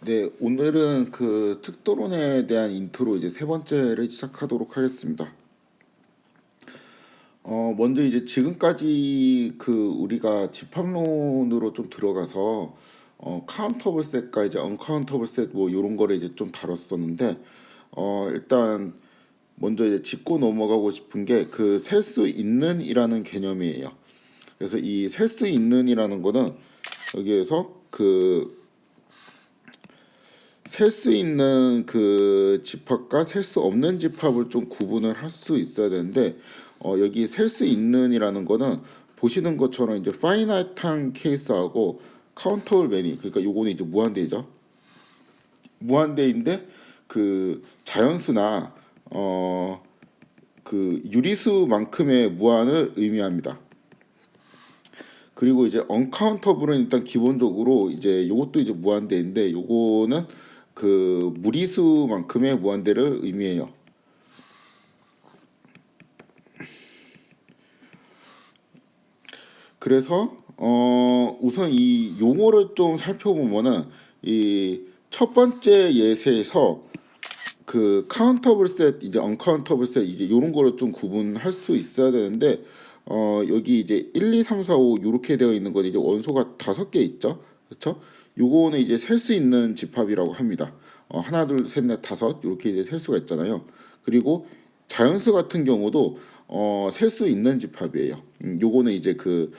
네, 오늘은 그 특도론에 대한 인트로 이제 세 번째를 시작하도록 하겠습니다. 먼저 이제 지금까지 그 우리가 집합론으로 좀 들어가서 카운터블 셋과 이제 언카운터블 셋 뭐 이런 거를 이제 좀 다뤘었는데 일단 먼저 이제 짚고 넘어가고 싶은 게 그 셀 수 있는이라는 개념이에요. 그래서 이 셀 수 있는이라는 거는 여기에서 그 셀 수 있는 그 집합과 셀 수 없는 집합을 좀 구분을 할 수 있어야 되는데 여기 셀 수 있는이라는 거는 보시는 것처럼 이제 파이나이트한 케이스하고 카운터블 매니, 그러니까 요거는 이제 무한대죠. 무한대인데 그 자연수나 그 유리수만큼의 무한을 의미합니다. 그리고 이제 언카운터블은 일단 기본적으로 이제 요것도 이제 무한대인데 요거는 그 무리수만큼의 무한대를 의미해요. 그래서 우선 이 용어를 좀 살펴보면은 이 첫 번째 예세에서 그 카운터블 셋, 이제 언카운터블 셋 이제 이런 거를 좀 구분할 수 있어야 되는데 여기 이제 1, 2, 3, 4, 5 이렇게 되어 있는 건 이제 원소가 5개 있죠. 그렇죠? 요거는 이제 셀 수 있는 집합이라고 합니다. 하나, 둘, 셋, 넷, 다섯 이렇게 이제 셀 수가 있잖아요. 그리고 자연수 같은 경우도 셀 수 있는 집합이에요. 요거는 이제 그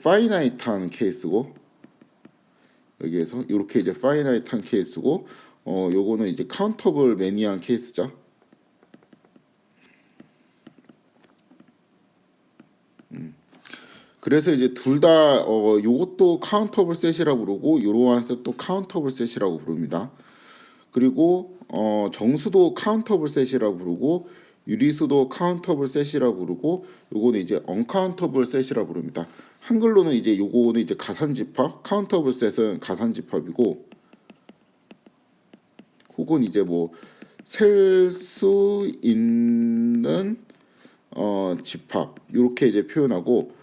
파이나이트한 케이스고 여기에서 이렇게 이제 파이나이트한 케이스고 요거는 이제 카운터블 매니한 케이스죠. 그래서 이제 둘 다 요것도 카운터블 셋이라고 부르고 요러한 셋도 카운터블 셋이라고 부릅니다. 그리고 정수도 카운터블 셋이라고 부르고 유리수도 카운터블 셋이라고 부르고 요거는 이제 언카운터블 셋이라고 부릅니다. 한글로는 이제 요거는 이제 가산집합, 카운터블 셋은 가산집합이고 혹은 이제 뭐 셀 수 있는 집합 이렇게 이제 표현하고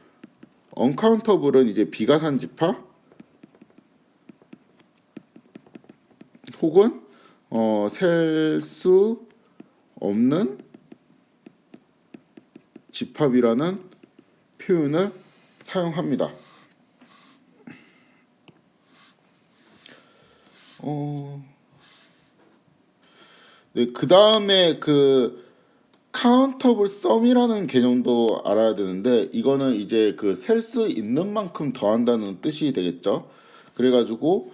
언카운터블은 이제 비가산 집합 혹은 셀 수 없는 집합이라는 표현을 사용합니다. 네, 그 다음에 그 카운터블 썸이라는 개념도 알아야 되는데 이거는 이제 그 셀 수 있는 만큼 더한다는 뜻이 되겠죠. 그래가지고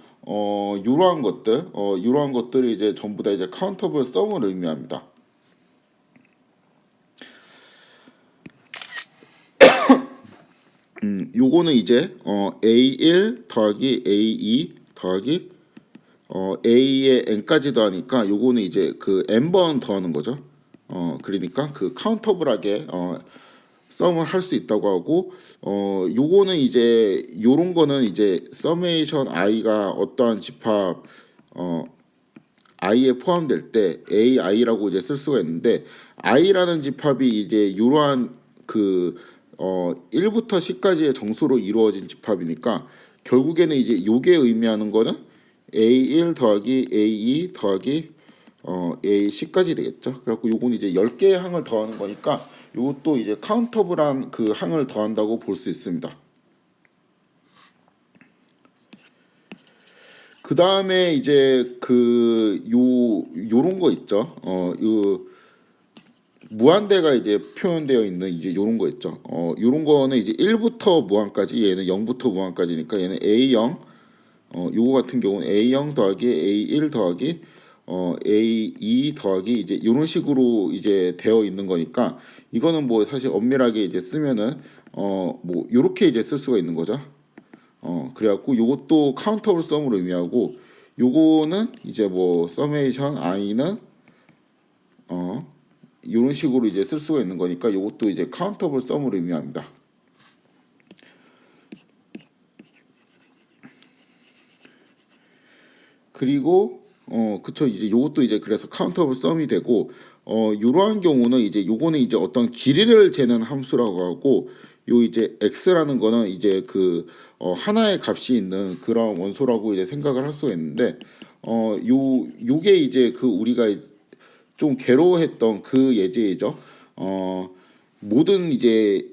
이러한 것들이 이제 전부 다 이제 카운터블 썸을 의미합니다. 요거는 이제 A1 더하기 A2 더하기 A의 n까지 더하니까 요거는 이제 그 n번 더하는 거죠. 그러니까 그 카운터블하게 썸을 할 수 있다고 하고 요거는 이제 요런 거는 이제 서메이션 i가 어떠한 집합 i에 포함될 때 ai라고 이제 쓸 수가 있는데 i라는 집합이 이제 이러한 그 1부터 10까지의 정수로 이루어진 집합이니까 결국에는 이제 요게 의미하는 거는 a1 더하기 a2 더하기 a10까지 되겠죠. 그래갖고 요건 이제 10개의 항을 더하는 거니까 요것도 이제 카운터블한 그 항을 더한다고 볼 수 있습니다. 그 다음에 이제 그 요런 거 있죠. 요 무한대가 이제 표현되어 있는 이제 요런 거 있죠. 요런 거는 이제 1부터 무한까지, 얘는 0부터 무한까지니까 얘는 A0, 요거 같은 경우는 A0 더하기 A1 더하기 A2 더하기 이제 요런 식으로 이제 되어 있는 거니까 이거는 뭐 사실 엄밀하게 이제 쓰면은 뭐 요렇게 이제 쓸 수가 있는 거죠. 그래갖고 요것도 카운터블 썸으로 의미하고 요거는 이제 뭐 서메이션 i는 이런 식으로 이제 쓸 수가 있는 거니까 이것도 이제 카운터블 썸으로 의미합니다. 그리고 그쵸, 이제 이것도 이제 그래서 카운터블 썸이 되고 이러한 경우는 이제 요거는 이제 어떤 길이를 재는 함수라고 하고 요 이제 x라는 거는 이제 그 하나의 값이 있는 그런 원소라고 이제 생각을 할 수가 있는데 요게 이제 그 우리가 좀 괴로워했던 그 예제이죠. 모든 이제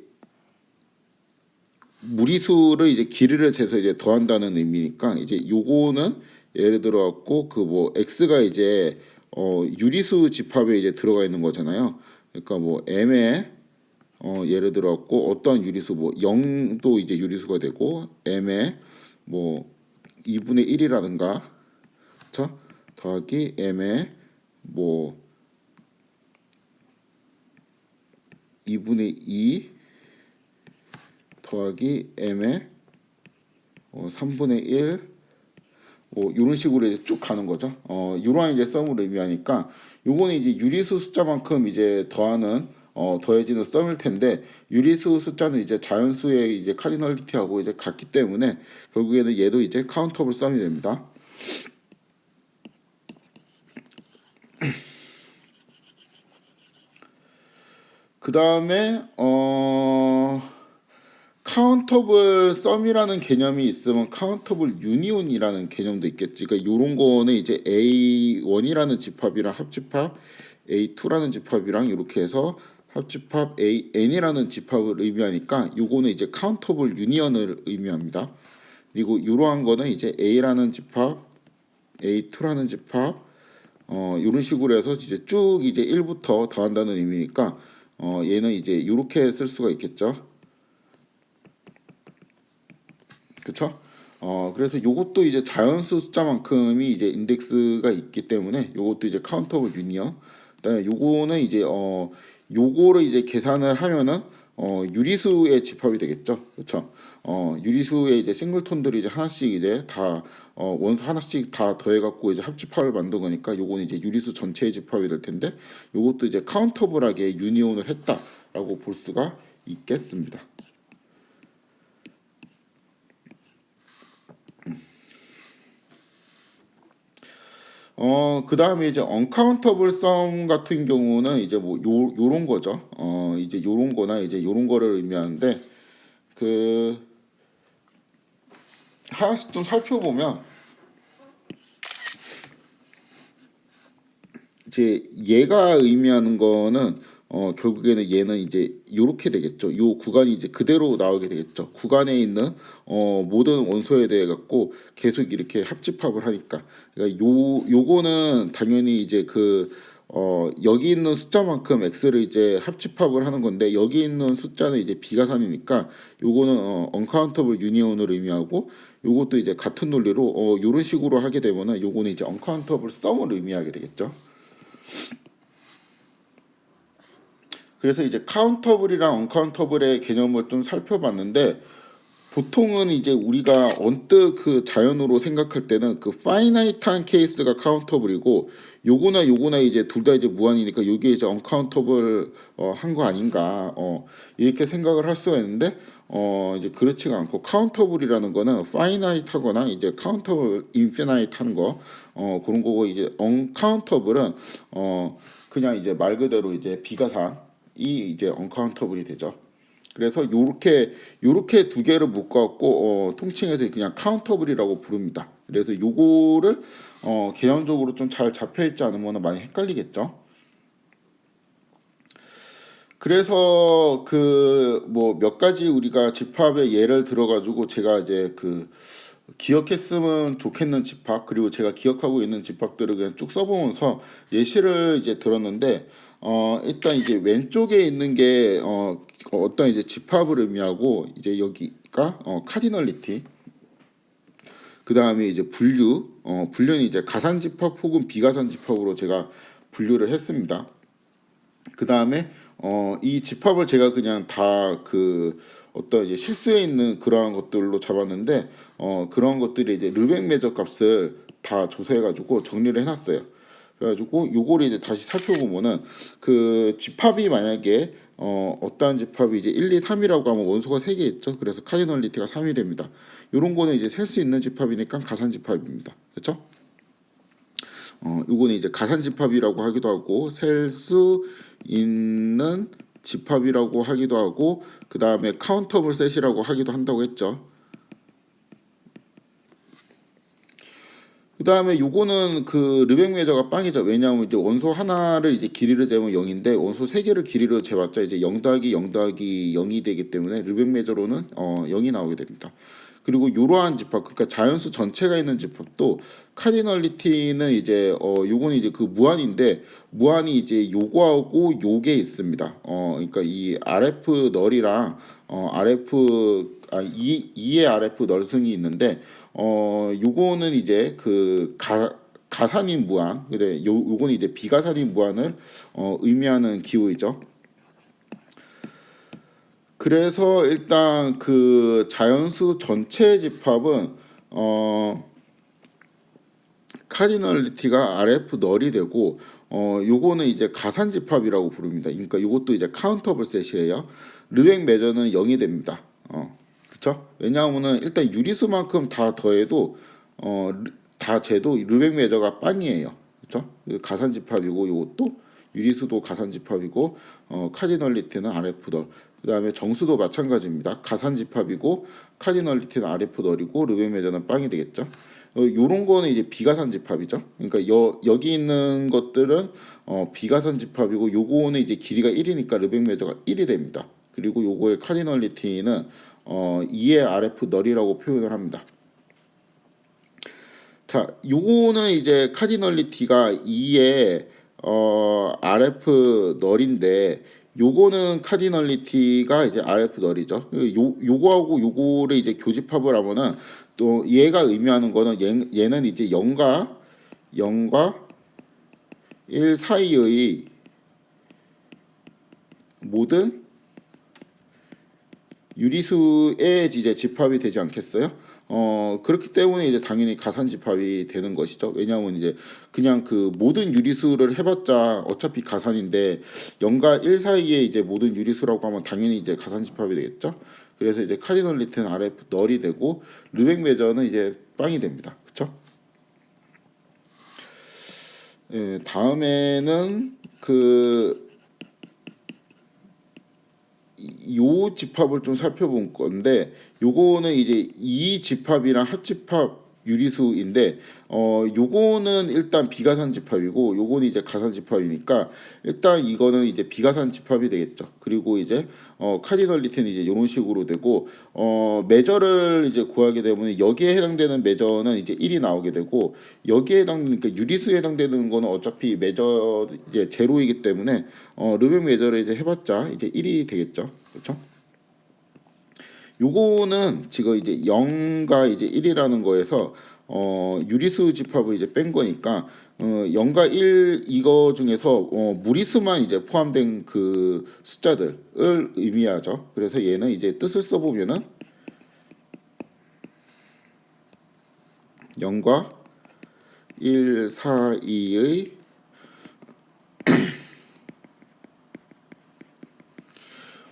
무리수를 이제 길이를 재서 이제 더한다는 의미니까 이제 요거는 예를 들어 갖고 그 뭐 x가 이제 유리수 집합에 이제 들어가 있는 거잖아요. 그러니까 뭐 m에 예를 들어 갖고 어떤 유리수 뭐 0도 이제 유리수가 되고 m에 뭐 2분의 1이라든가 그렇죠? 더하기 m에 뭐 2분의 2 더하기 m에 3분의 1 뭐 이런 식으로 이제 쭉 가는 거죠. 이러한 이제 썸을 의미하니까 요거는 이제 유리수 숫자만큼 이제 더하는 더해지는 썸일 텐데 유리수 숫자는 이제 자연수의 이제 카디널리티하고 이제 같기 때문에 결국에는 얘도 이제 카운터블 썸이 됩니다. 그 다음에 카운터블 썸이라는 개념이 있으면 카운터블 유니온이라는 개념도 있겠지. 그러니까 이런 거는 이제 A1이라는 집합이랑 합집합, A2라는 집합이랑 이렇게 해서 합집합 AN이라는 집합을 의미하니까 요거는 이제 카운터블 유니온을 의미합니다. 그리고 이러한 거는 이제 A라는 집합, A2라는 집합, 이런 식으로 해서 이제 쭉 이제 1부터 더한다는 의미니까 얘는 이제 이렇게 쓸 수가 있겠죠. 그쵸? 그래서 요것도 이제 자연수 숫자만큼이 이제 인덱스가 있기 때문에 요것도 이제 카운터블 유니언. 그다음에 요거는 이제 요거를 이제 계산을 하면은 유리수의 집합이 되겠죠. 그렇죠? 유리수의 이제 싱글톤들이 이제 하나씩 이제 다 원소 하나씩 다 더해 갖고 이제 합집합을 만든 거니까 요거는 이제 유리수 전체의 집합이 될 텐데 요것도 이제 카운터블하게 유니온을 했다라고 볼 수가 있겠습니다. 그 다음에 이제 언카운터블 썸 같은 경우는 이제 뭐 요런 거죠. 이제 요런 거나 이제 요런 거를 의미하는데 그 하나씩 좀 살펴보면 이제 얘가 의미하는 거는 결국에는 얘는 이제 요렇게 되겠죠. 요 구간이 이제 그대로 나오게 되겠죠. 구간에 있는 모든 원소에 대해 갖고 계속 이렇게 합집합을 하니까 그러니까 요거는 당연히 이제 그 여기 있는 숫자만큼 x를 이제 합집합을 하는 건데 여기 있는 숫자는 이제 비가산이니까 요거는 언카운터블 유니온을 의미하고 요것도 이제 같은 논리로 요런 식으로 하게 되면은 요거는 이제 언카운터블 썸을 의미하게 되겠죠. 그래서 이제 카운터블이랑 언카운터블의 개념을 좀 살펴봤는데 보통은 이제 우리가 언뜻 그 자연으로 생각할 때는 그 파이나이트한 케이스가 카운터블이고 요거나 이제 둘 다 이제 무한이니까 요게 이제 언카운터블 한 거 아닌가 이렇게 생각을 할 수가 있는데 이제 그렇지가 않고 카운터블이라는 거는 파이나이트하거나 이제 카운터블 인피나이트 하는 거 그런 거고 이제 언카운터블은 그냥 이제 말 그대로 이제 비가산이 이제 언카운터블이 되죠. 그래서 요렇게 두 개를 묶어갖고 통칭해서 그냥 카운터블이라고 부릅니다. 그래서 요거를 개념적으로 좀 잘 잡혀 있지 않으면 많이 헷갈리겠죠. 그래서 그 뭐 몇 가지 우리가 집합의 예를 들어가지고 제가 이제 그 기억했으면 좋겠는 집합 그리고 제가 기억하고 있는 집합들을 그냥 쭉 써보면서 예시를 이제 들었는데 일단 이제 왼쪽에 있는 게 어떤 이제 집합을 의미하고 이제 여기가 카디널리티 그 다음에 이제 분류는 이제 가산 집합 혹은 비가산 집합으로 제가 분류를 했습니다. 그 다음에 이 집합을 제가 그냥 다 그 어떤 이제 실수에 있는 그러한 것들로 잡았는데 그런 것들이 이제 르벡 매저 값을 다 조사해가지고 정리를 해놨어요. 그래가지고 요거를 이제 다시 살펴보면은 그 집합이 만약에 어떠한 집합이 이제 1, 2, 3이라고 하면 원소가 3개 있죠. 그래서 카디널리티가 3이 됩니다. 요런 거는 이제 셀 수 있는 집합이니까 가산 집합입니다. 그렇죠? 요거는 이제 가산 집합이라고 하기도 하고 셀 수 있는 집합이라고 하기도 하고 그 다음에 카운터블 셋이라고 하기도 한다고 했죠. 그 다음에 요거는 그 르벡 메저가 빵이죠. 왜냐하면 이제 원소 하나를 이제 길이를 재면 0인데 원소 세 개를 길이로 재봤자 이제 0 더하기 0 더하기 0이 되기 때문에 르벡 메저로는 0이 나오게 됩니다. 그리고 이러한 집합, 그러니까 자연수 전체가 있는 집합도 카디널리티는 이제 요거는 이제 그 무한인데 무한이 이제 요거하고 요게 있습니다. 그러니까 이 RF 널이랑 RF 2의 RF 널승이 있는데 요거는 이제 그 가산인 무한, 근데 요거는 이제 비가산인 무한을 의미하는 기호이죠. 그래서 일단 그 자연수 전체 집합은 카디널리티가 RF 널이 되고 요거는 이제 가산 집합이라고 부릅니다. 그러니까 요것도 이제 카운터블 셋이에요. 르벡 메저는 0이 됩니다. 그렇죠? 왜냐하면은 일단 유리수만큼 다 더해도 다 재도 르벡 메저가 빵이에요. 그렇죠? 가산 집합이고 요것도 유리수도 가산 집합이고 카디널리티는 RF 널. 그다음에 정수도 마찬가지입니다. 가산 집합이고 카디널리티는 RF 널이고 르벡 메저는 빵이 되겠죠. 요런 거는 이제 비가산 집합이죠. 그러니까 여기 있는 것들은 비가산 집합이고 요거는 이제 길이가 1이니까 르벡 메저가 1이 됩니다. 그리고 요거의 카디널리티는 2의 RF 널이라고 표현을 합니다. 자, 요거는 이제 카디널리티가 2의 RF 널인데 요거는 카디널리티가 이제 RF 널이죠. 요거하고 요거를 이제 교집합을 하면은 또 얘가 의미하는 거는 얘는 이제 0과 1 사이의 모든 유리수의 이제 집합이 되지 않겠어요? 그렇기 때문에 이제 당연히 가산 집합이 되는 것이죠. 왜냐하면 이제 그냥 그 모든 유리수를 해봤자 어차피 가산인데 0과 1 사이에 이제 모든 유리수라고 하면 당연히 이제 가산 집합이 되겠죠. 그래서 이제 카디널리티는 RF 널이 되고 르벡 메저는 이제 빵이 됩니다. 그렇죠? 예, 다음에는 그 요 집합을 좀 살펴볼 건데 요거는 이제 이 집합이랑 합집합 유리수인데 요거는 일단 비가산 집합이고 요거는 이제 가산 집합이니까 일단 이거는 이제 비가산 집합이 되겠죠. 그리고 이제 카디널리티는 이제 이런 식으로 되고 메저를 이제 구하게 되면 여기에 해당되는 메저는 이제 1이 나오게 되고 여기에 해당되는 그러니까 유리수에 해당되는 거는 어차피 메저 이제 제로이기 때문에 르벡 메저를 이제 해봤자 이제 1이 되겠죠. 그렇죠? 요거는 지금 이제 0과 이제 1이라는 거에서 유리수 집합을 이제 뺀 거니까 0과 1 이거 중에서 무리수만 이제 포함된 그 숫자들을 의미하죠. 그래서 얘는 이제 뜻을 써보면은 0과 1 사이의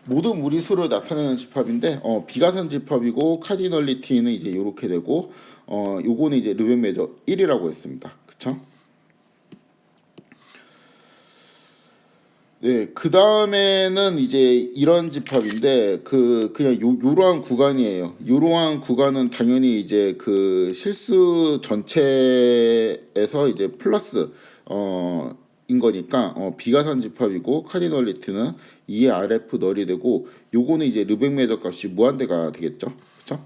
모든 무리수를 나타내는 집합인데 비가산 집합이고 카디널리티는 이제 이렇게 되고 요거는 이제 르벡 메저 1이라고 했습니다. 그쵸? 네, 그 다음에는 이제 이런 집합인데 그냥 요러한 구간이에요. 요러한 구간은 당연히 이제 그 실수 전체에서 이제 플러스 인 거니까 비가산 집합이고 카디널리티는 2의 RF 널이 되고 요거는 이제 르벡 메저 값이 무한대가 되겠죠. 그렇죠?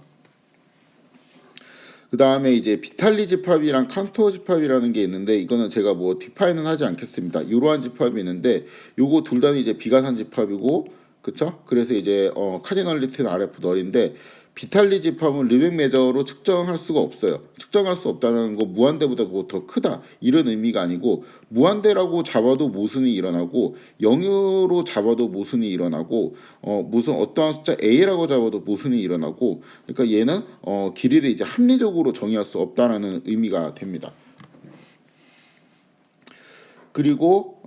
그 다음에 이제 비탈리 집합이랑 칸토어 집합이라는 게 있는데 이거는 제가 뭐 디파인은 하지 않겠습니다. 이러한 집합이 있는데 요거 둘 다 이제 비가산 집합이고 그쵸? 그래서 이제 카디널리티는 RF 널인데 비탈리 집합은 르벡 메저로 측정할 수가 없어요. 측정할 수 없다는 거 무한대보다 뭐 더 크다 이런 의미가 아니고 무한대라고 잡아도 모순이 일어나고 0으로 잡아도 모순이 일어나고 무슨 어떠한 숫자 a라고 잡아도 모순이 일어나고 그러니까 얘는 길이를 이제 합리적으로 정의할 수 없다라는 의미가 됩니다. 그리고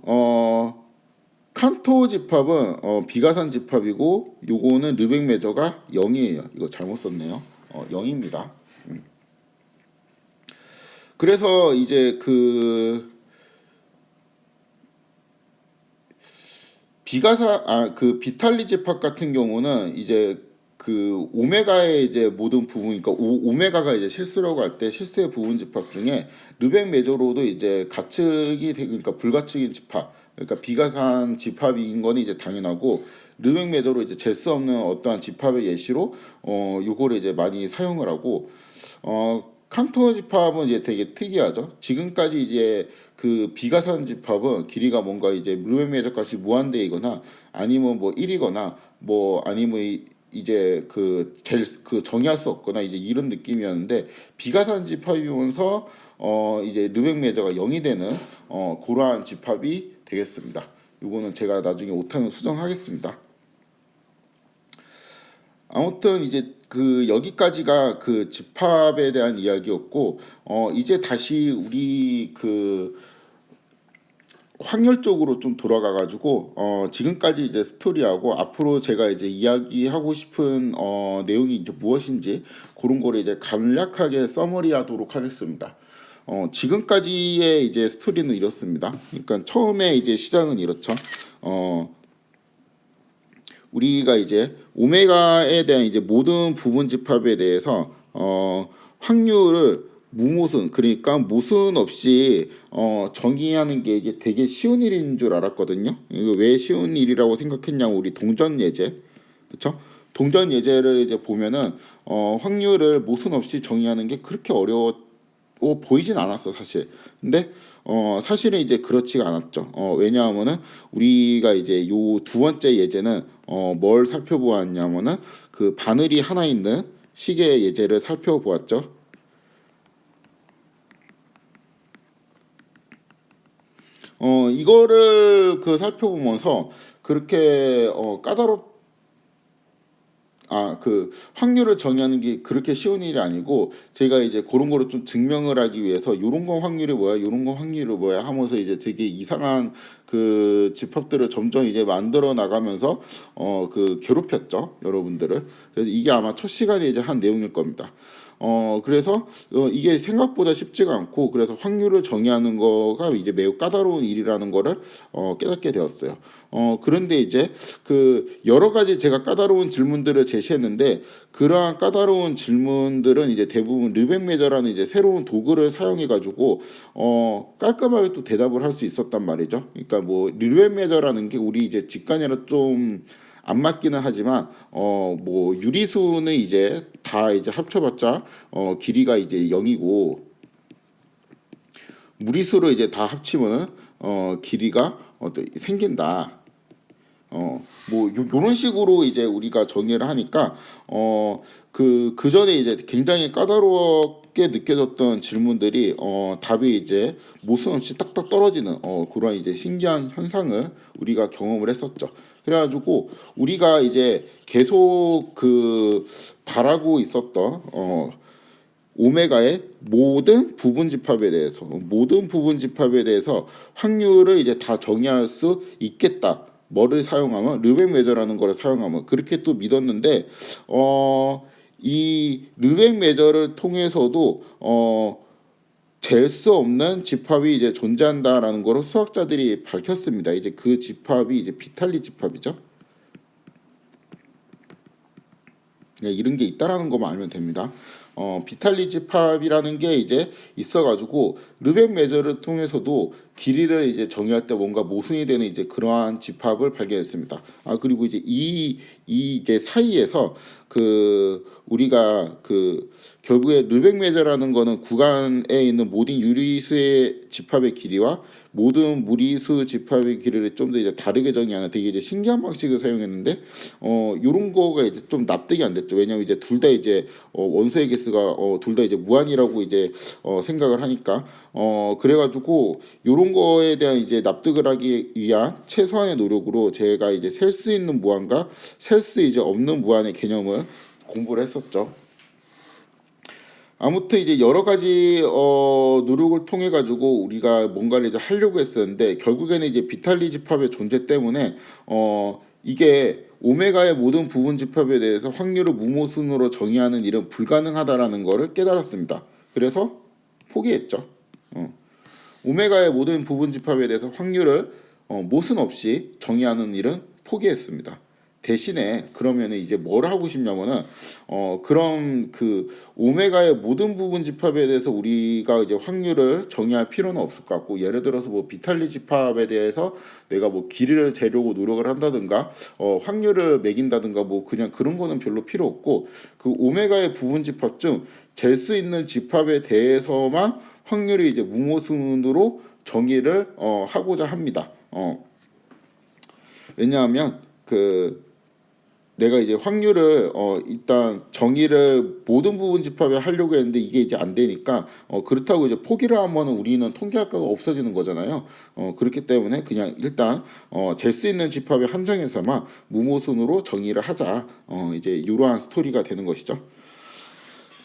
칸토 집합은 비가산 집합이고 요거는 르벡 메저가 0이에요. 이거 잘못 썼네요. 0입니다. 그래서 이제 그 그 비탈리 집합 같은 경우는 이제 그 오메가의 이제 모든 부분, 그러니까 오메가가 이제 실수라고 할 때 실수의 부분 집합 중에 르벡 메저로도 이제 가측이 그러니까 불가측인 집합, 그러니까 비가산 집합인 거는 이제 당연하고, 르벡 메저로 이제 잴 수 없는 어떠한 집합의 예시로 요거를 이제 많이 사용을 하고, 칸토 집합은 이제 되게 특이하죠. 지금까지 이제 그 비가산 집합은 길이가 뭔가 이제 르벡 메저 값이 무한대이거나 아니면 뭐 1이거나 뭐 아니면 이제 그 정의할 수 없거나 이제 이런 느낌이었는데, 비가산 집합이면서 이제 르벡 메저가 0이 되는 그러한 집합이 되겠습니다. 이거는 제가 나중에 오타는 수정하겠습니다. 아무튼 이제 그 여기까지가 그 집합에 대한 이야기였고, 이제 다시 우리 그 확률 쪽으로 좀 돌아가 가지고 지금까지 이제 스토리하고 앞으로 제가 이제 이야기하고 싶은 내용이 이제 무엇인지 그런 거를 이제 간략하게 서머리하도록 하겠습니다. 지금까지의 이제 스토리는 이렇습니다. 그러니까 처음에 이제 시작은 이렇죠. 우리가 이제 오메가에 대한 이제 모든 부분 집합에 대해서 확률을 무모순, 그러니까 모순 없이 정의하는 게 이게 되게 쉬운 일인 줄 알았거든요. 이거 왜 쉬운 일이라고 생각했냐면, 우리 동전 예제, 그렇죠? 동전 예제를 이제 보면은 확률을 모순 없이 정의하는 게 그렇게 어려워 보이진 않았어 사실. 근데 사실은 이제 그렇지가 않았죠. 왜냐하면은 우리가 이제 요 두 번째 예제는 뭘 살펴보았냐면은 그 바늘이 하나 있는 시계 예제를 살펴보았죠. 이거를 그 살펴보면서 그렇게 그 확률을 정의하는 게 그렇게 쉬운 일이 아니고, 제가 이제 그런 거를 좀 증명을 하기 위해서 요런 거 확률이 뭐야, 요런 거 확률이 뭐야 하면서 이제 되게 이상한 그 집합들을 점점 이제 만들어 나가면서 그 괴롭혔죠, 여러분들을. 그래서 이게 아마 첫 시간에 이제 한 내용일 겁니다. 그래서 이게 생각보다 쉽지가 않고, 그래서 확률을 정의하는 거가 이제 매우 까다로운 일이라는 거를 깨닫게 되었어요. 그런데 이제 그 여러 가지 제가 까다로운 질문들을 제시했는데, 그러한 까다로운 질문들은 이제 대부분 르벡 메저라는 이제 새로운 도구를 사용해 가지고 깔끔하게 또 대답을 할 수 있었단 말이죠. 그러니까 뭐 르벡 메저라는 게 우리 이제 직관이라 좀 안 맞기는 하지만 뭐 유리수는 이제 다 이제 합쳐봤자 길이가 이제 0이고, 무리수로 이제 다 합치면은 길이가 생긴다. 뭐 요런 식으로 이제 우리가 정의를 하니까 그 전에 이제 굉장히 까다롭게 느껴졌던 질문들이 답이 이제 모순 없이 딱딱 떨어지는 그런 이제 신기한 현상을 우리가 경험을 했었죠. 그래가지고 우리가 이제 계속 그 바라고 있었던 오메가의 모든 부분 집합에 대해서 확률을 이제 다 정의할 수 있겠다. 뭐를 사용하면, 르벡 메저라는 거를 사용하면, 그렇게 또 믿었는데 이 르벡 메저를 통해서도 잴 수 없는 집합이 이제 존재한다라는 거로 수학자들이 밝혔습니다. 이제 그 집합이 이제 비탈리 집합이죠. 이런 게 있다라는 것만 알면 됩니다. 비탈리 집합이라는 게 이제 있어가지고 르벡 메저를 통해서도 길이를 이제 정의할 때 뭔가 모순이 되는 이제 그러한 집합을 발견했습니다. 그리고 이제 이 이제 사이에서 그 우리가 그 결국에 르벡 메저라는 거는 구간에 있는 모든 유리수의 집합의 길이와 모든 무리수 집합의 길이를 좀 더 이제 다르게 정의하는 되게 이제 신기한 방식을 사용했는데, 요런 거가 이제 좀 납득이 안 됐죠. 왜냐면 이제 둘 다 이제 원소의 개수가 둘 다 이제 무한이라고 이제 생각을 하니까 그래가지고 요런 거에 대한 이제 납득을 하기 위한 최소한의 노력으로 제가 이제 셀 수 있는 무한과 셀 수 이제 없는 무한의 개념을 공부를 했었죠. 아무튼 이제 여러 가지 노력을 통해 가지고 우리가 뭔가를 이제 하려고 했었는데, 결국에는 이제 비탈리 집합의 존재 때문에 이게 오메가의 모든 부분 집합에 대해서 확률을 무모순으로 정의하는 일은 불가능하다라는 거를 깨달았습니다. 그래서 포기했죠. 오메가의 모든 부분 집합에 대해서 확률을 모순 없이 정의하는 일은 포기했습니다. 대신에 그러면은 이제 뭘 하고 싶냐면은 그럼 그 오메가의 모든 부분 집합에 대해서 우리가 이제 확률을 정의할 필요는 없을 것 같고, 예를 들어서 뭐 비탈리 집합에 대해서 내가 뭐 길이를 재려고 노력을 한다든가 확률을 매긴다든가 뭐 그냥 그런 거는 별로 필요 없고, 그 오메가의 부분 집합 중 잴 수 있는 집합에 대해서만 확률이 이제 무모순으로 정의를 하고자 합니다. 왜냐하면 그 내가 이제 확률을 일단 정의를 모든 부분 집합에 하려고 했는데 이게 이제 안 되니까 그렇다고 이제 포기를 하면은 우리는 통계학과가 없어지는 거잖아요. 그렇기 때문에 그냥 일단 잴 수 있는 집합에 한정해서만 무모순으로 정의를 하자. 이제 이러한 스토리가 되는 것이죠.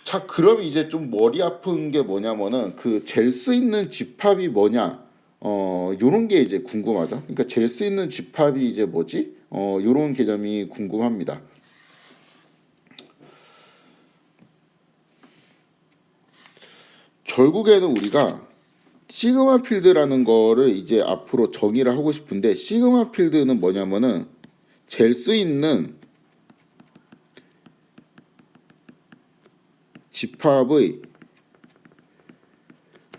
자, 그럼 이제 좀 머리 아픈 게 뭐냐면은 그 잴 수 있는 집합이 뭐냐? 요런 게 이제 궁금하죠. 그러니까 잴 수 있는 집합이 이제 뭐지? 요런 개념이 궁금합니다. 결국에는 우리가 시그마 필드라는 거를 이제 앞으로 정의를 하고 싶은데, 시그마 필드는 뭐냐면은 잴 수 있는 집합의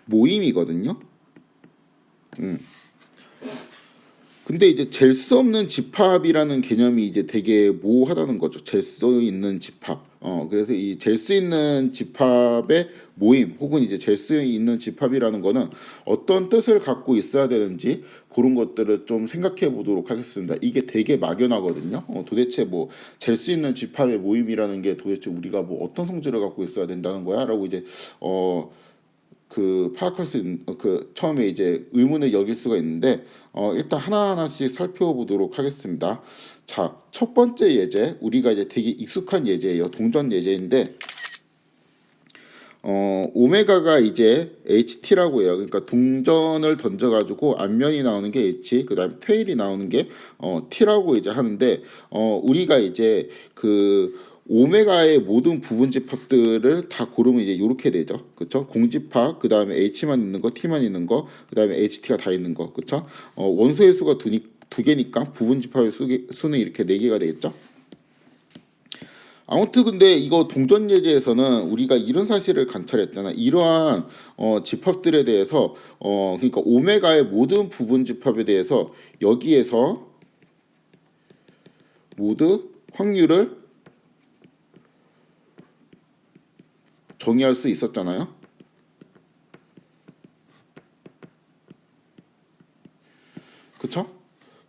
모임이거든요. 근데 이제 잴 수 없는 집합이라는 개념이 이제 되게 모호하다는 거죠. 잴 수 있는 집합. 그래서 이 잴 수 있는 집합의 모임 혹은 이제 잴 수 있는 집합이라는 거는 어떤 뜻을 갖고 있어야 되는지 그런 것들을 좀 생각해 보도록 하겠습니다. 이게 되게 막연하거든요. 도대체 뭐 잴 수 있는 집합의 모임이라는 게 도대체 우리가 뭐 어떤 성질을 갖고 있어야 된다는 거야라고 이제 그 파악할 수 있는 그 처음에 이제 의문을 여길 수가 있는데, 일단 하나하나씩 살펴보도록 하겠습니다. 자, 첫 번째 예제, 우리가 이제 되게 익숙한 예제예요. 동전 예제인데, 오메가가 이제 HT라고 해요. 그러니까 동전을 던져가지고 앞면이 나오는 게 H, 그다음에 테일이 나오는 게 T라고 이제 하는데, 우리가 이제 그 오메가의 모든 부분 집합들을 다 고르면 이제 이렇게 되죠. 그렇죠? 공집합, 그다음에 H만 있는 거, T만 있는 거, 그다음에 HT가 다 있는 거. 그렇죠? 원소의 수가 두 개니까 부분 집합의 수는 이렇게 네 개가 되겠죠. 아무튼 근데 이거 동전 예제에서는 우리가 이런 사실을 관찰했잖아. 이러한 집합들에 대해서 그러니까 오메가의 모든 부분 집합에 대해서 여기에서 모두 확률을 정의할 수 있었잖아요. 그쵸?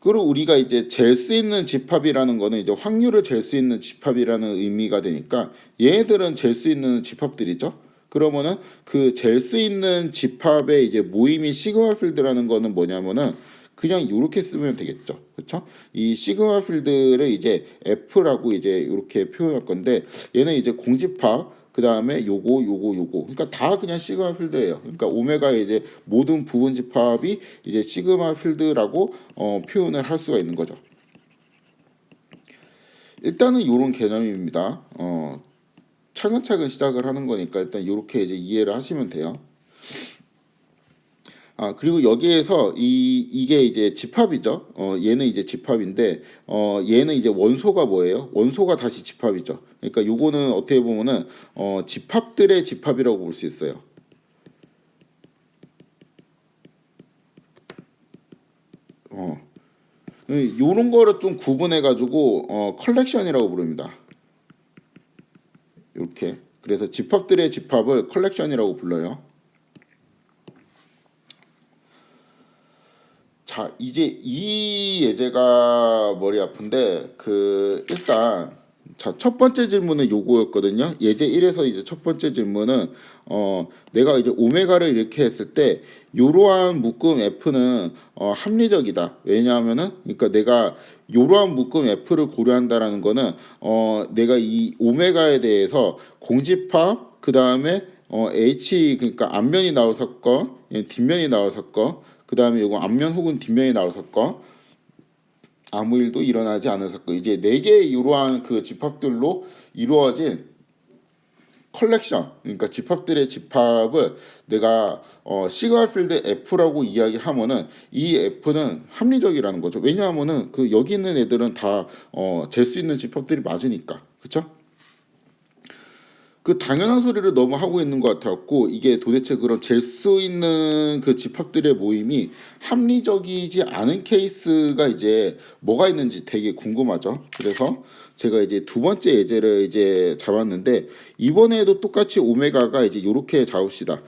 그리고 우리가 이제 잴 수 있는 집합이라는 거는 이제 확률을 잴 수 있는 집합이라는 의미가 되니까 얘들은 잴 수 있는 집합들이죠. 그러면은 그 잴 수 있는 집합의 이제 모임이 시그마 필드라는 거는 뭐냐면은 그냥 이렇게 쓰면 되겠죠. 그렇죠? 이 시그마 필드를 이제 F라고 이제 이렇게 표현할 건데, 얘는 이제 공집합, 그 다음에 요거 그러니까 다 그냥 시그마 필드예요. 그러니까 오메가의 이제 모든 부분 집합이 이제 시그마 필드라고 표현을 할 수가 있는 거죠. 일단은 이런 개념입니다. 차근차근 시작을 하는 거니까 일단 이렇게 이제 이해를 하시면 돼요. 그리고 여기에서 이게 이제 집합이죠. 얘는 이제 집합인데, 얘는 이제 원소가 뭐예요? 원소가 다시 집합이죠. 그러니까 요거는 어떻게 보면은 집합들의 집합이라고 볼 수 있어요. 요런 거를 좀 구분해 가지고 컬렉션이라고 부릅니다. 이렇게. 그래서 집합들의 집합을 컬렉션이라고 불러요. 자, 이제 이 예제가 머리 아픈데 일단 자, 첫 번째 질문은 요거였거든요. 예제 1에서 이제 첫 번째 질문은 내가 이제 오메가를 이렇게 했을 때 요러한 묶음 F는 합리적이다. 왜냐하면은 그러니까 내가 요러한 묶음 F를 고려한다라는 거는 내가 이 오메가에 대해서 공집합, 그다음에 H, 그러니까 앞면이 나올 사건, 뒷면이 나올 사건, 그 다음에 이거 앞면 혹은 뒷면이 나올 사건, 아무 일도 일어나지 않은 사건, 이제 네 개의 이러한 그 집합들로 이루어진 컬렉션, 그러니까 집합들의 집합을 내가 시그마 필드 F라고 이야기하면은 이 F는 합리적이라는 거죠. 왜냐하면은 그 여기 있는 애들은 다 잴 수 있는 집합들이 맞으니까, 그렇죠? 그 당연한 소리를 너무 하고 있는 것 같았고, 이게 도대체 그런 잴 수 있는 그 집합들의 모임이 합리적이지 않은 케이스가 이제 뭐가 있는지 되게 궁금하죠. 그래서 제가 이제 두 번째 예제를 이제 잡았는데, 이번에도 똑같이 오메가가 이제 요렇게 잡읍시다.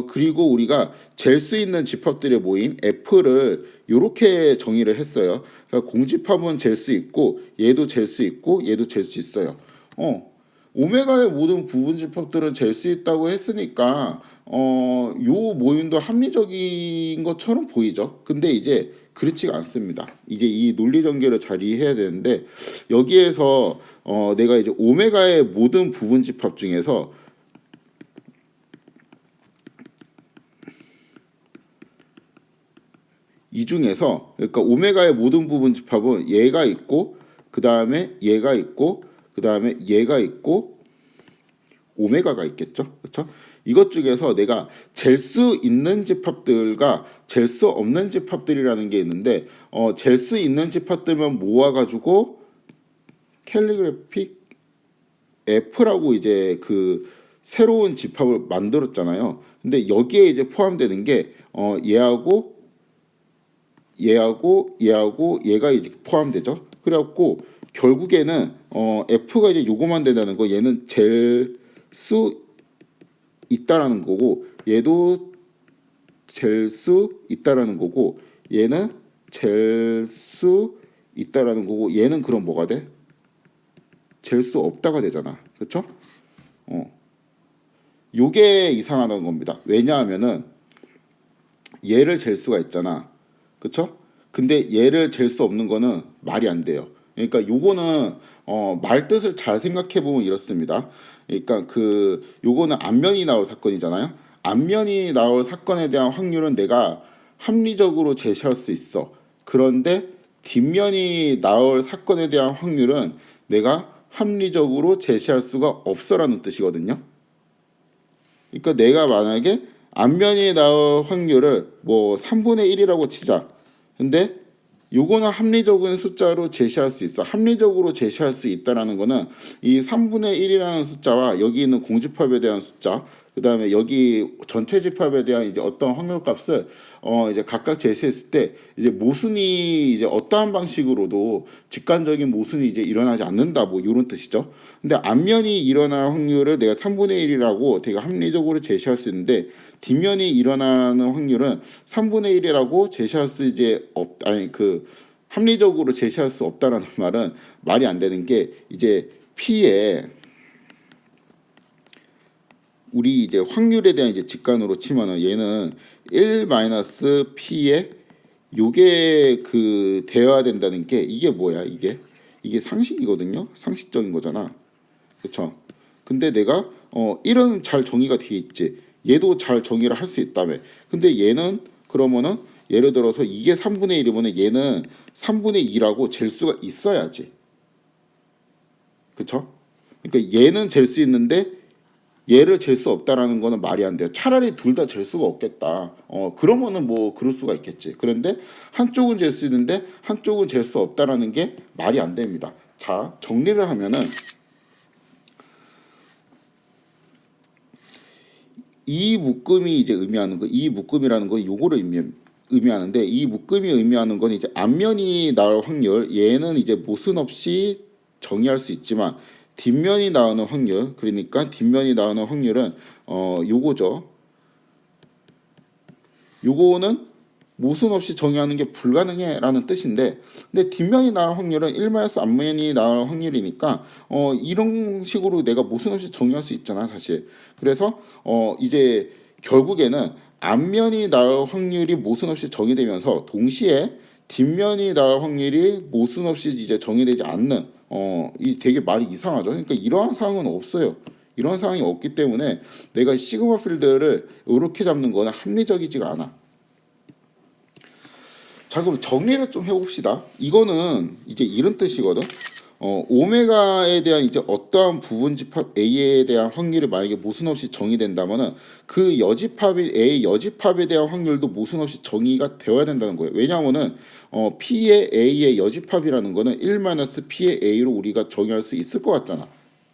그리고 우리가 잴 수 있는 집합들의 모임 F를 요렇게 정의를 했어요. 그러니까 공집합은 잴 수 있고, 얘도 잴 수 있고, 얘도 잴 수 있어요. 오메가의 모든 부분 집합들은 잴 수 있다고 했으니까 요 모임도 합리적인 것처럼 보이죠. 근데 이제 그렇지가 않습니다. 이제 이 논리 전개를 잘 이해해야 되는데, 여기에서 내가 이제 오메가의 모든 부분 집합 중에서 이 중에서, 그러니까 오메가의 모든 부분 집합은 얘가 있고, 그 다음에 얘가 있고, 그 다음에 얘가 있고, 오메가가 있겠죠. 그렇죠? 이것 중에서 내가 잴 수 있는 집합들과 잴 수 없는 집합들이라는 게 있는데, 잴 수 있는 집합들만 모아가지고 캘리그래픽 F라고 이제 그 새로운 집합을 만들었잖아요. 근데 여기에 이제 포함되는 게 얘하고 얘하고 얘가 이제 포함되죠. 그래갖고 결국에는 F가 이제 요거만 된다는 거, 얘는 잴 수 있다라는 거고, 얘도 잴 수 있다라는 거고, 얘는 잴 수 있다라는 거고, 얘는 그럼 뭐가 돼? 잴 수 없다가 되잖아. 그렇죠? 요게 이상하다는 겁니다. 왜냐하면은 얘를 잴 수가 있잖아. 그쵸? 근데 얘를 잴 수 없는 거는 말이 안 돼요. 그러니까 요거는 말 뜻을 잘 생각해 보면 이렇습니다. 그러니까 그 요거는 앞면이 나올 사건이잖아요. 앞면이 나올 사건에 대한 확률은 내가 합리적으로 제시할 수 있어. 그런데 뒷면이 나올 사건에 대한 확률은 내가 합리적으로 제시할 수가 없어라는 뜻이거든요. 그러니까 내가 만약에 앞면이 나올 확률을 뭐 3분의 1이라고 치자. 근데 요거는 합리적인 숫자로 제시할 수 있어. 합리적으로 제시할 수 있다라는 거는 이 3분의 1이라는 숫자와 여기 있는 공집합에 대한 숫자, 그다음에 여기 전체 집합에 대한 이제 어떤 확률값을 이제 각각 제시했을 때 이제 모순이 이제 어떠한 방식으로도 직관적인 모순이 이제 일어나지 않는다, 뭐 이런 뜻이죠. 근데 앞면이 일어날 확률을 내가 3분의 1이라고 되게 합리적으로 제시할 수 있는데, 뒷면이 일어나는 확률은 3분의 1이라고 제시할 수 이제 아니 그 합리적으로 제시할 수 없다라는 말은 말이 안 되는 게, 이제 P에 우리 이제 확률에 대한 이제 직관으로 치면은 얘는 1 마이너스 P에 요게 그 되어야 된다는 게, 이게 뭐야? 이게 상식이거든요. 상식적인 거잖아. 그렇죠? 근데 내가 1은 잘 정의가 돼 있지. 얘도 잘 정의를 할 수 있다며. 근데 얘는 그러면은 예를 들어서 이게 3분의 1이면은 얘는 3분의 2라고 잴 수가 있어야지. 그렇죠? 그러니까 얘는 잴 수 있는데 얘를 잴 수 없다라는 거는 말이 안 돼요. 차라리 둘 다 잴 수가 없겠다. 그러면은 뭐 그럴 수가 있겠지. 그런데 한쪽은 잴 수 있는데 한쪽은 잴 수 없다라는 게 말이 안 됩니다. 자, 정리를 하면은 이 묶음이 이제 의미하는 거, 이 묶음이라는 건 요거를 의미하는데, 이 묶음이 의미하는 건 이제 앞면이 나올 확률, 얘는 이제 모순 없이 정의할 수 있지만 뒷면이 나오는 확률, 그러니까 뒷면이 나오는 확률은 요거죠. 요거는 모순 없이 정의하는 게 불가능해라는 뜻인데, 근데 뒷면이 나올 확률은 1마이너스 앞면이 나올 확률이니까 이런 식으로 내가 모순 없이 정의할 수 있잖아, 사실. 그래서 이제 결국에는 앞면이 나올 확률이 모순 없이 정의되면서 동시에 뒷면이 나올 확률이 모순 없이 이제 정의되지 않는, 이 되게 말이 이상하죠. 그러니까 이러한 상황은 없어요. 이런 상황이 없기 때문에 내가 시그마 필드를 이렇게 잡는 거는 합리적이지가 않아. 자, 그럼 정리를 좀 해봅시다. 이거는 이제 이런 뜻이거든. 오메가에 대한 이제 어떠한 부분 집합 A에 대한 확률이 만약에 모순 없이 정의된다면은 그 여집합인 A 여집합에 대한 확률도 모순 없이 정의가 되어야 된다는 거예요. 왜냐하면은 P의 A의 여집합이라는 거는 1-P의 A로 우리가 정의할 수 있을 것 같잖아.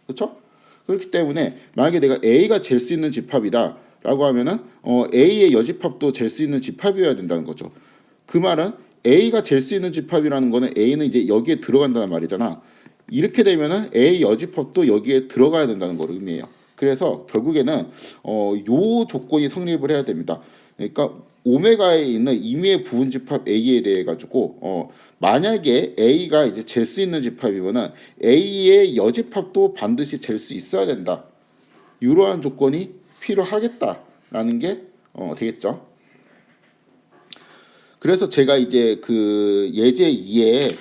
그렇죠? 그렇기 때문에 만약에 내가 A가 잴 수 있는 집합이다라고 하면은 A의 여집합도 잴 수 있는 집합이어야 된다는 거죠. 그 말은 A가 잴 수 있는 집합이라는 거는 A는 이제 여기에 들어간다는 말이잖아. 이렇게 되면은 A 여집합도 여기에 들어가야 된다는 걸 의미해요. 그래서 결국에는 요 조건이 성립을 해야 됩니다. 그러니까 오메가에 있는 임의의 부분 집합 A에 대해 가지고 만약에 A가 이제 잴 수 있는 집합이면은 A의 여집합도 반드시 잴 수 있어야 된다. 이러한 조건이 필요하겠다라는 게 되겠죠. 그래서 제가 이제 그 예제 2에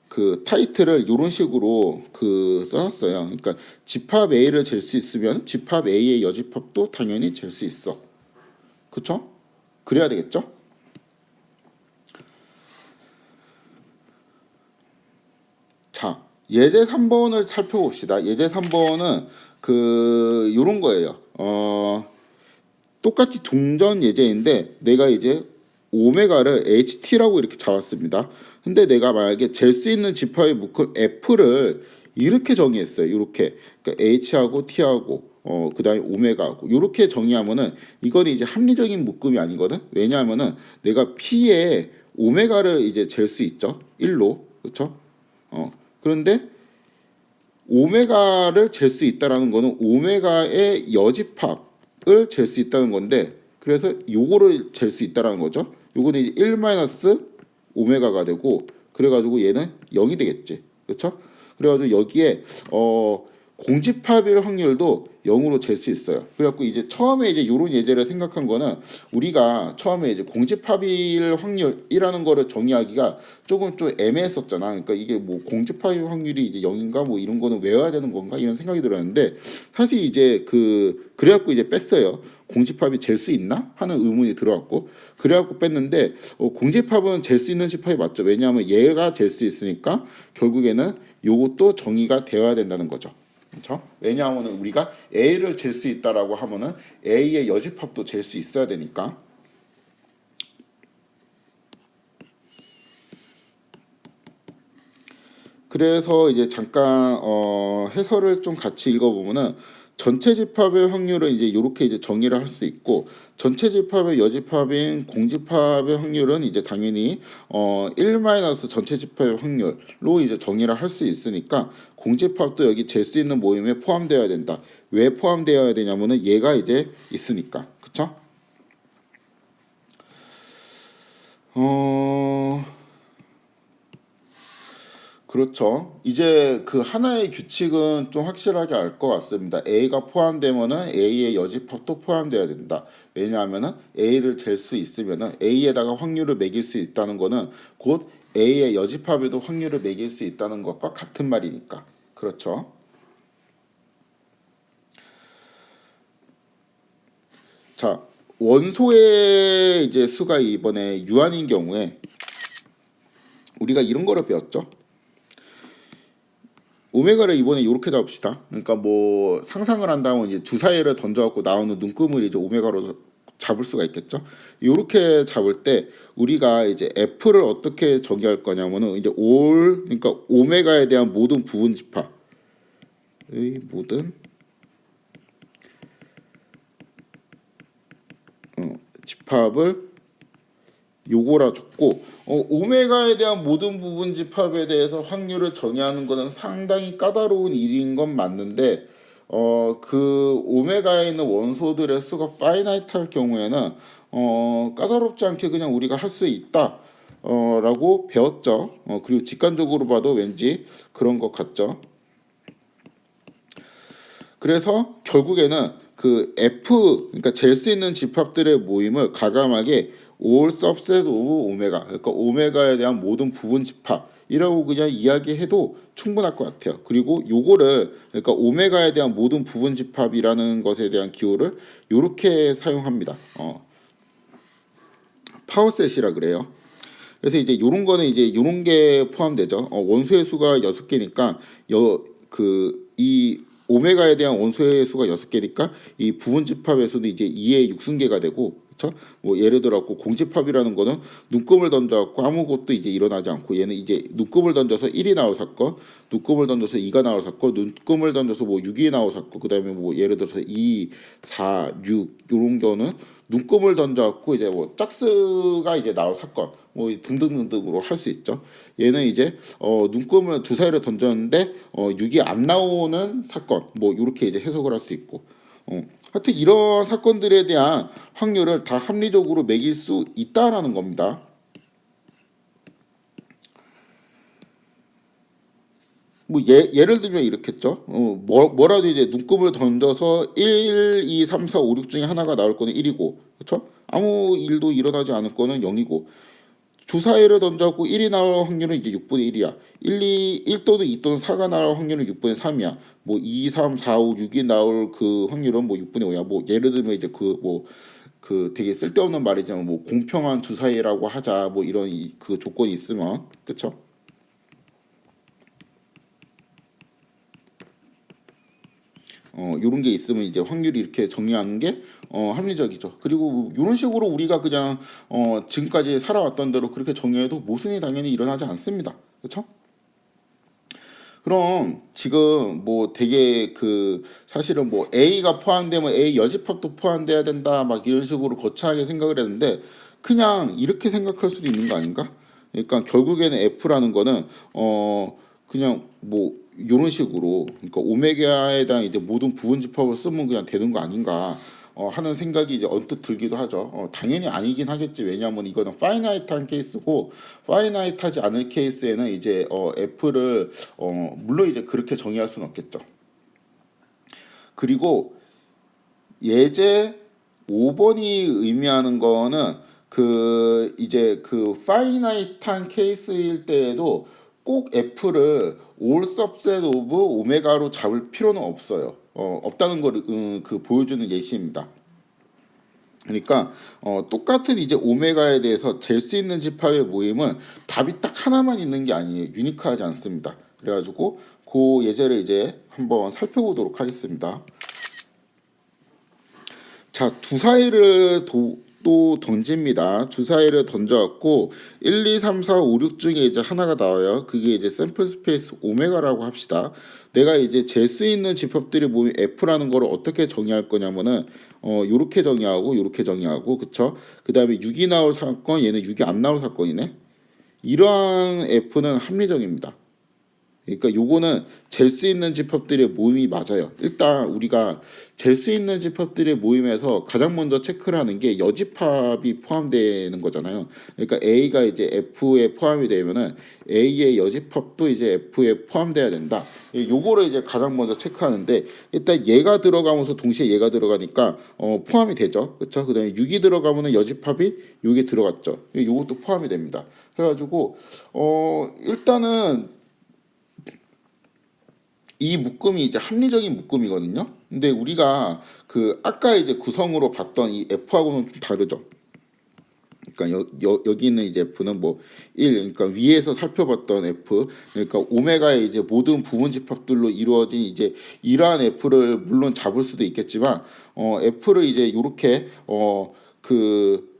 그 타이틀을 이런 식으로 그 써놨어요. 그러니까 집합 A를 잴 수 있으면 집합 A의 여집합도 당연히 잴 수 있어. 그쵸? 그래야 되겠죠? 자, 예제 3번을 살펴봅시다. 예제 3번은 그 요런 거예요. 똑같이 동전 예제인데 내가 이제 오메가를 HT라고 이렇게 잡았습니다. 근데 내가 만약에 잴 수 있는 집합의 묶음 F를 이렇게 정의했어요. 이렇게 그러니까 H하고 T하고 그다음에 오메가하고 이렇게 정의하면은 이거는 이제 합리적인 묶음이 아니거든. 왜냐하면은 내가 P의 오메가를 이제 잴 수 있죠. 1로 그렇죠? 그런데 오메가를 잴 수 있다라는 거는 오메가의 여집합을 잴 수 있다는 건데 그래서 요거를 잴 수 있다라는 거죠. 요거는 이제 1 오메가가 되고 그래가지고 얘는 0이 되겠지. 그렇죠? 그래가지고 여기에 공집합일 확률도 0으로 잴 수 있어요. 그래갖고 이제 처음에 이제 요런 예제를 생각한 거는 우리가 처음에 이제 공집합일 확률이라는 거를 정의하기가 조금 좀 애매했었잖아. 그러니까 이게 뭐 공집합일 확률이 이제 0인가 뭐 이런 거는 외워야 되는 건가 이런 생각이 들었는데 사실 이제 그래갖고 이제 뺐어요. 공집합이 잴 수 있나 하는 의문이 들어왔고 그래갖고 뺐는데 공집합은 잴 수 있는 집합이 맞죠. 왜냐하면 얘가 잴 수 있으니까 결국에는 요것도 정의가 되어야 된다는 거죠. 그렇죠? 왜냐하면 우리가 A를 잴 수 있다라고 하면은 A의 여집합도 잴 수 있어야 되니까. 그래서 이제 잠깐 해설을 좀 같이 읽어보면은 전체 집합의 확률은 이제 이렇게 이제 정의를 할 수 있고 전체 집합의 여집합인 공집합의 확률은 이제 당연히 1 전체 집합의 확률로 이제 정의를 할 수 있으니까 공집합도 여기 잴 수 있는 모임에 포함되어야 된다. 왜 포함되어야 되냐면은 얘가 이제 있으니까. 그쵸? 그렇죠. 이제 그 하나의 규칙은 좀 확실하게 알 것 같습니다. A가 포함되면은 A의 여집합도 포함돼야 된다. 왜냐하면은 A를 잴 수 있으면은 A에다가 확률을 매길 수 있다는 거는 곧 A의 여집합에도 확률을 매길 수 있다는 것과 같은 말이니까. 그렇죠. 자, 원소의 이제 수가 이번에 유한인 경우에 우리가 이런 거를 배웠죠. 오메가를 이번에 이렇게 잡읍시다. 그러니까 뭐 상상을 한다면 이제 주사위를 던져갖고 나오는 눈금을 이제 오메가로 잡을 수가 있겠죠. 이렇게 잡을 때 우리가 이제 F를 어떻게 정의할 거냐면은 이제 그러니까 오메가에 대한 모든 부분 집합의 모든 집합을 요거라 줬고 오메가에 대한 모든 부분 집합에 대해서 확률을 정의하는 것은 상당히 까다로운 일인 건 맞는데 그 오메가에 있는 원소들의 수가 파이나이트할 경우에는 까다롭지 않게 그냥 우리가 할 수 있다 라고 배웠죠. 그리고 직관적으로 봐도 왠지 그런 것 같죠. 그래서 결국에는 그 F 그러니까 잴 수 있는 집합들의 모임을 가감하게 all subset of 오메가 그러니까 오메가에 대한 모든 부분 집합이라고 그냥 이야기해도 충분할 것 같아요. 그리고 요거를 그러니까 오메가에 대한 모든 부분 집합이라는 것에 대한 기호를 요렇게 사용합니다. 파워셋이라 그래요. 그래서 이제 요런 거는 이제 요런 게 포함되죠. 원소의 수가 6개니까 이 오메가에 대한 원소의 수가 6개니까 이 부분 집합의 수는 이제 2의 6승계가 되고, 그렇죠? 뭐 예를 들어 갖고 공집합이라는 거는 눈금을 던져갖고 아무것도 이제 일어나지 않고, 얘는 이제 눈금을 던져서 1이 나올 사건, 눈금을 던져서 2가 나올 사건, 눈금을 던져서 뭐 6이 나올 사건, 그다음에 뭐 예를 들어서 2, 4, 6 요런 거는 눈금을 던져갖고 이제 뭐 짝수가 이제 나올 사건 뭐 등등등등으로 할 수 있죠. 얘는 이제 눈금을 주사위를 던졌는데 6이 안 나오는 사건 뭐 이렇게 이제 해석을 할 수 있고, 하여튼 이런 사건들에 대한 확률을 다 합리적으로 매길 수 있다라는 겁니다. 뭐 예를 들면 이렇겠죠. 뭐라도 이제 눈금을 던져서 1, 2, 3, 4, 5, 6 중에 하나가 나올 거는 1이고, 그렇죠? 아무 일도 일어나지 않을 거는 0이고, 주사위를 던져고 1이 나올 확률은 이제 6분의 1이야. 1 또는 2 또는 4가 나올 확률은 6분의 3이야. 뭐 2, 3, 4, 5, 6이 나올 그 확률은 뭐 6분의 5야. 뭐 예를 들면 이제 그 되게 쓸데없는 말이지만 뭐 공평한 주사위라고 하자. 뭐 이런 그 조건이 있으면, 그렇죠? 요런 게 있으면 이제 확률이 이렇게 정리하는 게 합리적이죠. 그리고 이런 식으로 우리가 그냥 지금까지 살아왔던 대로 그렇게 정의해도 모순이 당연히 일어나지 않습니다. 그렇죠? 그럼 지금 뭐 되게 그 사실은 뭐 A가 포함되면 A 여집합도 포함돼야 된다 막 이런 식으로 거창하게 생각을 했는데, 그냥 이렇게 생각할 수도 있는 거 아닌가? 그러니까 결국에는 F라는 거는 그냥 뭐 이런 식으로, 그러니까 오메가에 대한 이제 모든 부분 집합을 쓰면 그냥 되는 거 아닌가 하는 생각이 이제 언뜻 들기도 하죠. 당연히 아니긴 하겠지. 왜냐하면 이거는 파이나이트한 케이스고, 파이나이트하지 않을 케이스에는 이제 F를 물론 이제 그렇게 정의할 수는 없겠죠. 그리고 예제 5번이 의미하는 거는 그 이제 그 파이나이트한 케이스일 때에도 꼭 F를 올 subset of 오메가로 잡을 필요는 없어요. 없다는 걸 그 보여주는 예시입니다. 그러니까 똑같은 이제 오메가에 대해서 잴 수 있는 집합의 모임은 답이 딱 하나만 있는 게 아니에요. 유니크하지 않습니다. 그래가지고 그 예제를 이제 한번 살펴보도록 하겠습니다. 자, 주사위를 또 던집니다. 주사위를 던져갖고 1, 2, 3, 4, 5, 6 중에 이제 하나가 나와요. 그게 이제 샘플 스페이스 오메가라고 합시다. 내가 이제 잴 수 있는 집합들이 모인 F라는 거를 어떻게 정의할 거냐면은 요렇게 정의하고 요렇게 정의하고, 그쵸? 그 다음에 6이 나올 사건, 얘는 6이 안 나올 사건이네. 이러한 F는 합리적입니다. 그러니까 요거는 잴 수 있는 집합들의 모임이 맞아요. 일단 우리가 잴 수 있는 집합들의 모임에서 가장 먼저 체크를 하는 게 여집합이 포함되는 거잖아요. 그러니까 A가 이제 F에 포함이 되면은 A의 여집합도 이제 F에 포함돼야 된다. 요거를 이제 가장 먼저 체크하는데, 일단 얘가 들어가면서 동시에 얘가 들어가니까 포함이 되죠. 그렇죠? 그다음에 6이 들어가면은 여집합이 요게 들어갔죠. 요것도 포함이 됩니다. 그래가지고 일단은 이 묶음이 이제 합리적인 묶음이거든요. 근데 우리가 그 아까 이제 구성으로 봤던 이 F하고는 좀 다르죠. 그러니까 여기 있는 이제 F는 뭐 1, 그러니까 위에서 살펴봤던 F, 그러니까 오메가의 이제 모든 부분 집합들로 이루어진 이제 이러한 F를 물론 잡을 수도 있겠지만 F를 이제 이렇게 그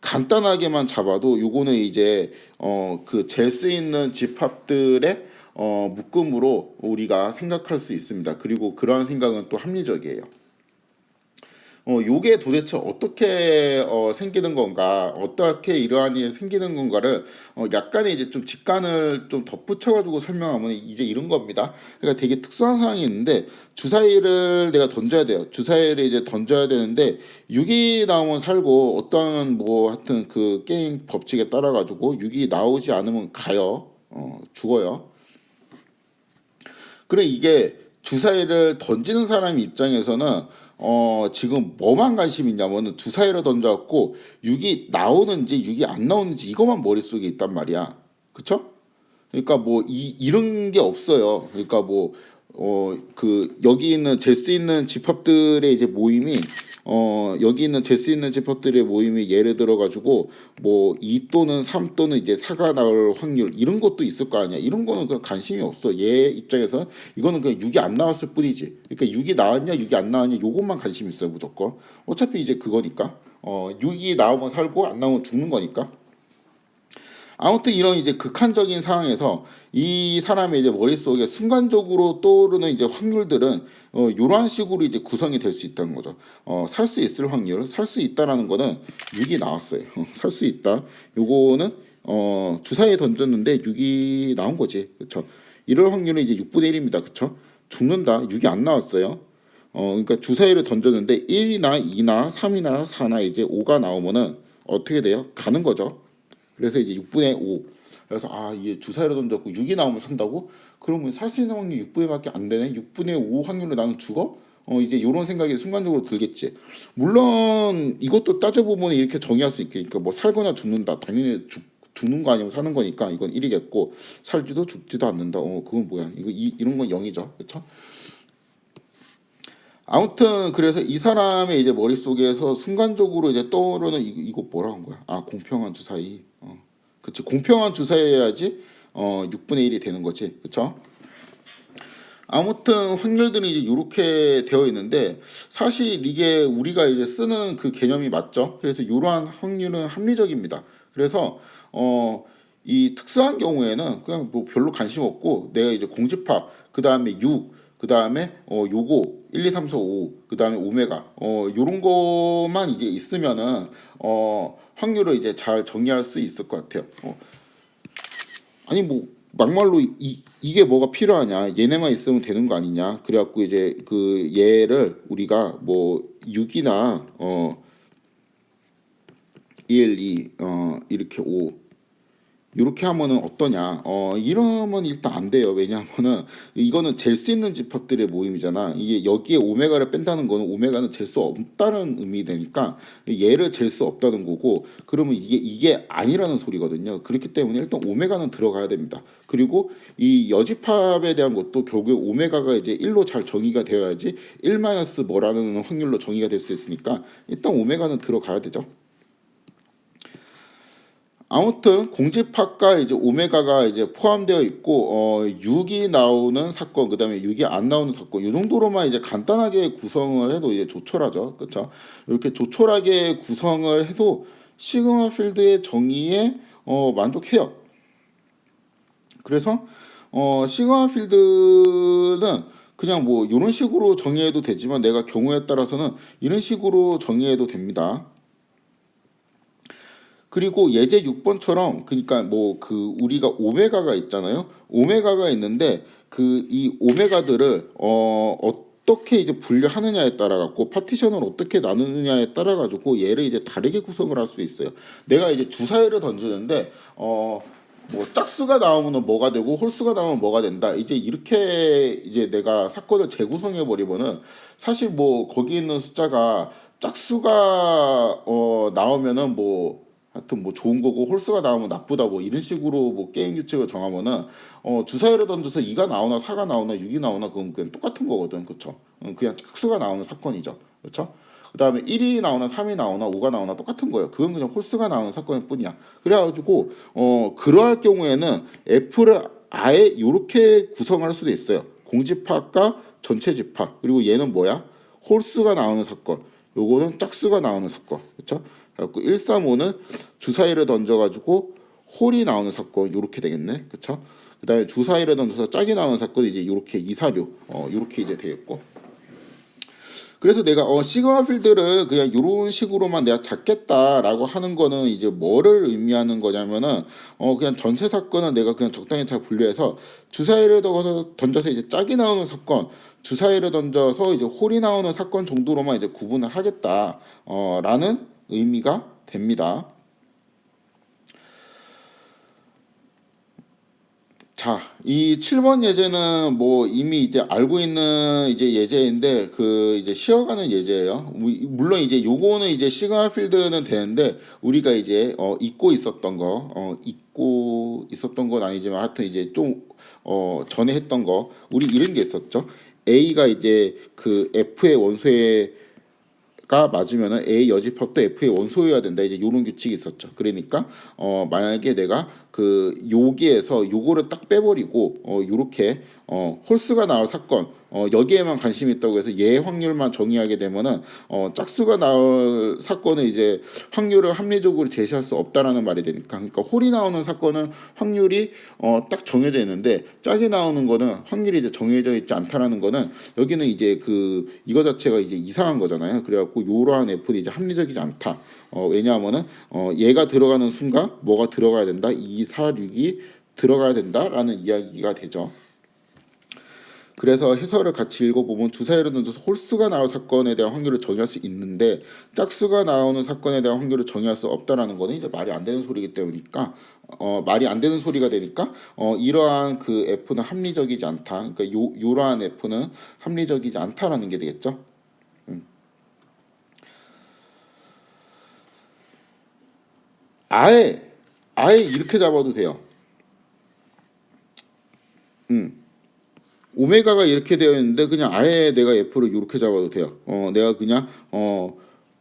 간단하게만 잡아도 요거는 이제 그 잴 수 있는 집합들의 묶음으로 우리가 생각할 수 있습니다. 그리고 그러한 생각은 또 합리적이에요. 요게 도대체 어떻게 생기는 건가, 어떻게 이러한 일이 생기는 건가를 약간의 이제 좀 직관을 좀 덧붙여가지고 설명하면 이제 이런 겁니다. 그러니까 되게 특수한 상황이 있는데 주사위를 내가 던져야 돼요. 주사위를 이제 던져야 되는데 6이 나오면 살고, 어떠한 뭐 하여튼 그 게임 법칙에 따라 가지고 6이 나오지 않으면 가요. 죽어요. 그래, 이게 주사위를 던지는 사람 입장에서는 지금 뭐만 관심이 있냐면은 주사위를 던져갖고 6이 나오는지 6이 안 나오는지 이것만 머릿속에 있단 말이야. 그쵸? 그러니까 뭐 이런 게 없어요. 그러니까 뭐 그 여기 있는 잴 수 있는 집합들의 이제 모임이 여기 있는 잴 수 있는 집합들의 모임이 예를 들어 가지고 뭐 2 또는 3 또는 이제 4가 나올 확률 이런 것도 있을 거 아니야. 이런 거는 그냥 관심이 없어. 얘 입장에서 이거는 그냥 6이 안 나왔을 뿐이지. 그러니까 6이 나왔냐 6이 안 나왔냐 요것만 관심 있어요 무조건. 어차피 이제 그거니까 6이 나오면 살고 안 나오면 죽는 거니까. 아무튼 이런 이제 극한적인 상황에서 이 사람의 이제 머릿속에 순간적으로 떠오르는 이제 확률들은 이러한 식으로 이제 구성이 될 수 있다는 거죠. 살 수 있을 확률, 살 수 있다라는 거는 6이 나왔어요. 살 수 있다. 요거는 주사위에 던졌는데 6이 나온 거지. 그렇죠? 이럴 확률은 이제 6분의 1입니다. 그렇죠? 죽는다. 6이 안 나왔어요. 그러니까 주사위를 던졌는데 1이나 2나 3이나 4나 이제 5가 나오면은 어떻게 돼요? 가는 거죠. 그래서 이제 6분의 5. 그래서 이게 주사위로 던졌고 6이 나오면 산다고? 그러면 살 수 있는 확률이 6분의밖에 안 되네. 6분의 5 확률로 나는 죽어? 이제 이런 생각이 순간적으로 들겠지. 물론 이것도 따져보면 이렇게 정의할 수 있겠니까 뭐 살거나 죽는다. 당연히 죽는 거 아니면 사는 거니까 이건 1이겠고 살지도 죽지도 않는다. 그건 뭐야? 이런 건 0이죠. 그렇죠? 아무튼 그래서 이 사람의 이제 머릿속에서 순간적으로 이제 떠오르는 이거 뭐라 한 거야? 공평한 주사위. 그치, 공평한 주사위여야지 6분의 1이 되는 거지. 그쵸? 아무튼 확률들이 이제 이렇게 되어 있는데 사실 이게 우리가 이제 쓰는 그 개념이 맞죠. 그래서 이러한 확률은 합리적입니다. 그래서 이 특수한 경우에는 그냥 뭐 별로 관심 없고 내가 이제 공집합 그 다음에 6 그 다음에 요거 1, 2, 3, 4, 5 그 다음에 오메가 요런 것만 이제 있으면은 확률을 이제 잘 정의할 수 있을 것 같아요. 아니 뭐 막말로 이게 뭐가 필요하냐 얘네만 있으면 되는 거 아니냐 그래갖고 이제 그 얘를 우리가 뭐 6이나 1, 2 이렇게 5 이렇게 하면은 어떠냐 이러면 일단 안 돼요. 왜냐하면은 이거는 잴 수 있는 집합들의 모임이잖아. 이게 여기에 오메가를 뺀다는 거는 오메가는 잴 수 없다는 의미 되니까 얘를 잴 수 없다는 거고 그러면 이게 아니라는 소리거든요. 그렇기 때문에 일단 오메가는 들어가야 됩니다. 그리고 이 여집합에 대한 것도 결국 오메가가 이제 1로 잘 정의가 되어야지 1 마이너스 뭐라는 확률로 정의가 될 수 있으니까 일단 오메가는 들어가야 되죠. 아무튼 공집합과 이제 오메가가 이제 포함되어 있고 6이 나오는 사건 그다음에 6이 안 나오는 사건 이 정도로만 이제 간단하게 구성을 해도 이제 조촐하죠. 그렇죠? 이렇게 조촐하게 구성을 해도 시그마 필드의 정의에 만족해요. 그래서 시그마 필드는 그냥 뭐 이런 식으로 정의해도 되지만 내가 경우에 따라서는 이런 식으로 정의해도 됩니다. 그리고 예제 6번처럼 그러니까 뭐 그 우리가 오메가가 있잖아요. 오메가가 있는데 그 이 오메가들을 어떻게 이제 분류하느냐에 따라 갖고 파티션을 어떻게 나누느냐에 따라 가지고 얘를 이제 다르게 구성을 할 수 있어요. 내가 이제 주사위를 던지는데 뭐 짝수가 나오면 뭐가 되고 홀수가 나오면 뭐가 된다. 이제 이렇게 이제 내가 사건을 재구성해 버리면은 사실 뭐 거기 있는 숫자가 짝수가 나오면은 뭐 하여튼 뭐 좋은 거고 홀수가 나오면 나쁘다 뭐 이런 식으로 뭐 게임 규칙을 정하면은 주사위를 던져서 2가 나오나 4가 나오나 6이 나오나 그건 그냥 똑같은 거거든. 그쵸? 그냥 짝수가 나오는 사건이죠. 그쵸? 그 다음에 1이 나오나 3이 나오나 5가 나오나 똑같은 거예요. 그건 그냥 홀수가 나오는 사건일 뿐이야. 그래가지고 그러할 경우에는 F를 아예 이렇게 구성할 수도 있어요. 공집합과 전체 집합 그리고 얘는 뭐야? 홀수가 나오는 사건. 요거는 짝수가 나오는 사건. 그렇죠? 그래갖고 135는 주사위를 던져가지고 홀이 나오는 사건 요렇게 되겠네. 그렇죠? 그다음에 주사위를 던져서 짝이 나오는 사건이 이제 요렇게 246 요렇게 이제 되겠고. 그래서 내가 시그마 필드를 그냥 이런 식으로만 내가 잡겠다라고 하는 거는 이제 뭐를 의미하는 거냐면은 그냥 전체 사건은 내가 그냥 적당히 잘 분류해서 주사위를 던져서 이제 짝이 나오는 사건, 주사위를 던져서 이제 홀이 나오는 사건 정도로만 이제 구분을 하겠다 라는 의미가 됩니다. 자, 이 7번 예제는 뭐 이미 이제 알고 있는 이제 예제인데 그 이제 쉬어가는 예제예요. 물론 이제 요거는 이제 시그마 필드는 되는데 우리가 이제 잊고 있었던 거, 잊고 있었던 건 아니지만 하여튼 이제 좀 전에 했던 거 우리 이런 게 있었죠. A가 이제 그 F의 원소의 가 맞으면은 A 여집합도 F의 원소여야 된다. 이제 요런 규칙이 있었죠. 그러니까 만약에 내가 그 여기에서 요거를 딱 빼버리고 요렇게 홀수가 나올 사건 여기에만 관심이 있다고 해서 얘 확률만 정의하게 되면은 짝수가 나올 사건은 이제 확률을 합리적으로 제시할 수 없다라는 말이 되니까 그러니까 홀이 나오는 사건은 확률이 딱 정해져 있는데 짝이 나오는 거는 확률이 이제 정해져 있지 않다라는 거는 여기는 이제 그 이거 자체가 이제 이상한 거잖아요. 그래갖고 이러한 F는 이제 합리적이지 않다. 왜냐하면은 얘가 들어가는 순간 뭐가 들어가야 된다. 2, 4, 6이 들어가야 된다라는 이야기가 되죠. 그래서 해설을 같이 읽어보면 주사위를 던져서 홀수가 나올 사건에 대한 확률을 정의할 수 있는데 짝수가 나오는 사건에 대한 확률을 정의할 수 없다라는 거는 이제 말이 안 되는 소리이기 때문이니까 말이 안 되는 소리가 되니까 이러한 그 F는 합리적이지 않다. 그러니까 요러한 F는 합리적이지 않다라는 게 되겠죠. 아예 이렇게 잡아도 돼요. 오메가가 이렇게 되어 있는데 그냥 아예 내가 F를 이렇게 잡아도 돼요. 내가 그냥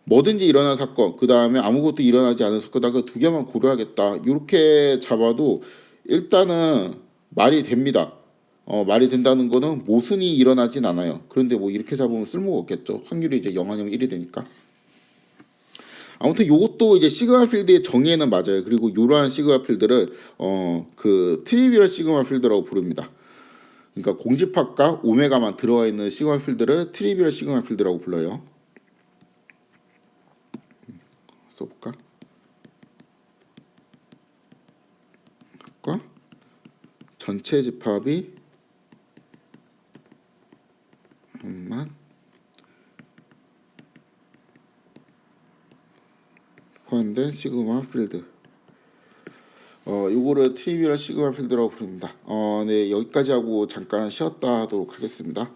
뭐든지 일어난 사건, 그 다음에 아무것도 일어나지 않은 사건, 그 두 개만 고려하겠다. 이렇게 잡아도 일단은 말이 됩니다. 말이 된다는 거는 모순이 일어나진 않아요. 그런데 뭐 이렇게 잡으면 쓸모가 없겠죠. 확률이 이제 0 아니면 1이 되니까. 아무튼 요것도 이제 시그마 필드의 정의에는 맞아요. 그리고 이러한 시그마 필드를 그 트리비얼 시그마 필드라고 부릅니다. 그러니까 공집합과 오메가만 들어와 있는 시그마 필드를 트리비얼 시그마 필드라고 불러요. 써볼까? 합과 전체 집합이 만 포함된 시그마 필드. 요거를 트리비얼 시그마 필드라고 부릅니다. 네, 여기까지 하고 잠깐 쉬었다 하도록 하겠습니다.